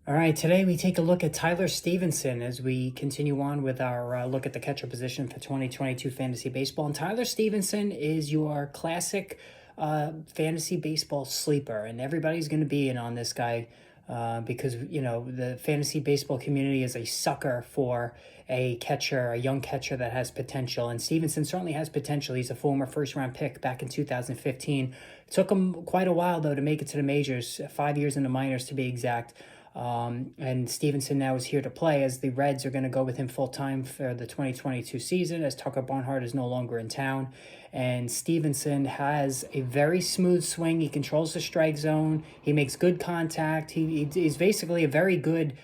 All right, today we take a look at Tyler Stephenson as we continue on with our look at the catcher position for 2022 fantasy baseball. And Tyler Stephenson is your classic fantasy baseball sleeper, and everybody's going to be in on this guy because the fantasy baseball community is a sucker for a catcher, a young catcher that has potential. And Stephenson certainly has potential. He's a former first-round pick back in 2015. It took him quite a while though to make it to the majors, 5 years in the minors to be exact. And Stephenson now is here to play as the Reds are going to go with him full-time for the 2022 season as Tucker Barnhart is no longer in town. And Stephenson has a very smooth swing. He controls the strike zone. He makes good contact. He's basically a very good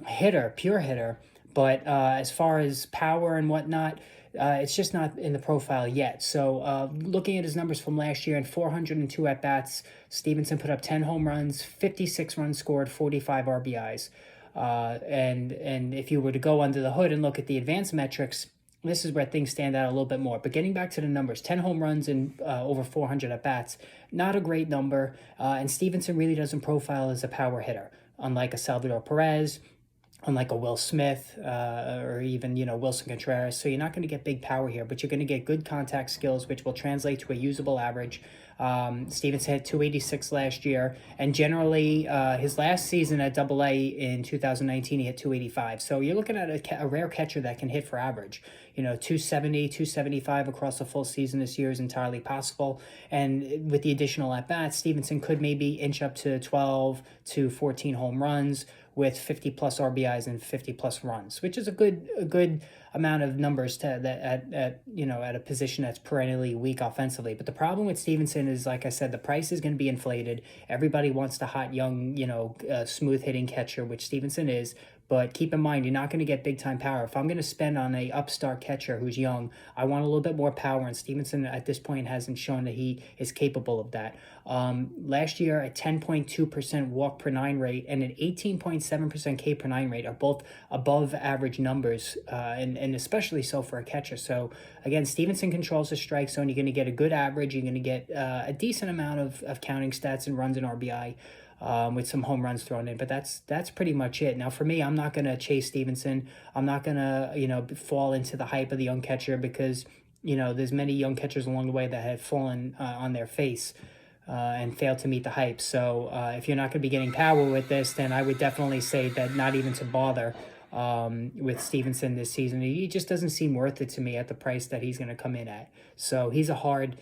hitter, pure hitter. But as far as power and whatnot, it's just not in the profile yet. So looking at his numbers from last year, in 402 at-bats, Stephenson put up 10 home runs, 56 runs scored, 45 RBIs. And if you were to go under the hood and look at the advanced metrics, this is where things stand out a little bit more. But getting back to the numbers, 10 home runs and over 400 at-bats, not a great number. And Stephenson really doesn't profile as a power hitter, unlike a Salvador Perez, unlike a Will Smith or even, Wilson Contreras. So you're not going to get big power here, but you're going to get good contact skills, which will translate to a usable average. Stephenson had 286 last year, and generally his last season at AA in 2019, he hit 285. So you're looking at a rare catcher that can hit for average. 270, 275 across a full season this year is entirely possible. And with the additional at-bats, Stephenson could maybe inch up to 12 to 14 home runs with 50 plus RBIs and 50 plus runs, which is a good amount of numbers to that at a position that's perennially weak offensively. But the problem with Stephenson is, like I said, the price is going to be inflated. Everybody wants the hot young, smooth hitting catcher, which Stephenson is. But keep in mind, you're not going to get big-time power. If I'm going to spend on a upstart catcher who's young, I want a little bit more power, and Stephenson at this point hasn't shown that he is capable of that. Last year, a 10.2% walk per nine rate and an 18.7% K per nine rate are both above average numbers, and especially so for a catcher. So, again, Stephenson controls the strike zone. You're going to get a good average. You're going to get a decent amount of counting stats and runs and RBI. With some home runs thrown in, but that's pretty much it. Now, for me, I'm not going to chase Stephenson. I'm not going to, fall into the hype of the young catcher because, there's many young catchers along the way that have fallen on their face and failed to meet the hype. So if you're not going to be getting power with this, then I would definitely say that not even to bother with Stephenson this season. He just doesn't seem worth it to me at the price that he's going to come in at. So he's a hard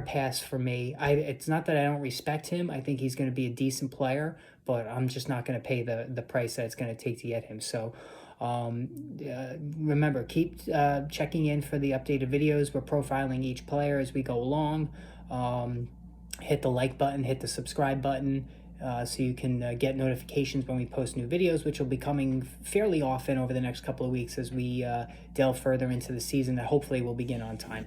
pass for me. It's not that I don't respect him. I think he's going to be a decent player, but I'm just not going to pay the price that it's going to take to get him. So remember, keep checking in for the updated videos. We're profiling each player as we go along. Hit the like button, hit the subscribe button, so you can get notifications when we post new videos, which will be coming fairly often over the next couple of weeks as we delve further into the season that hopefully will begin on time.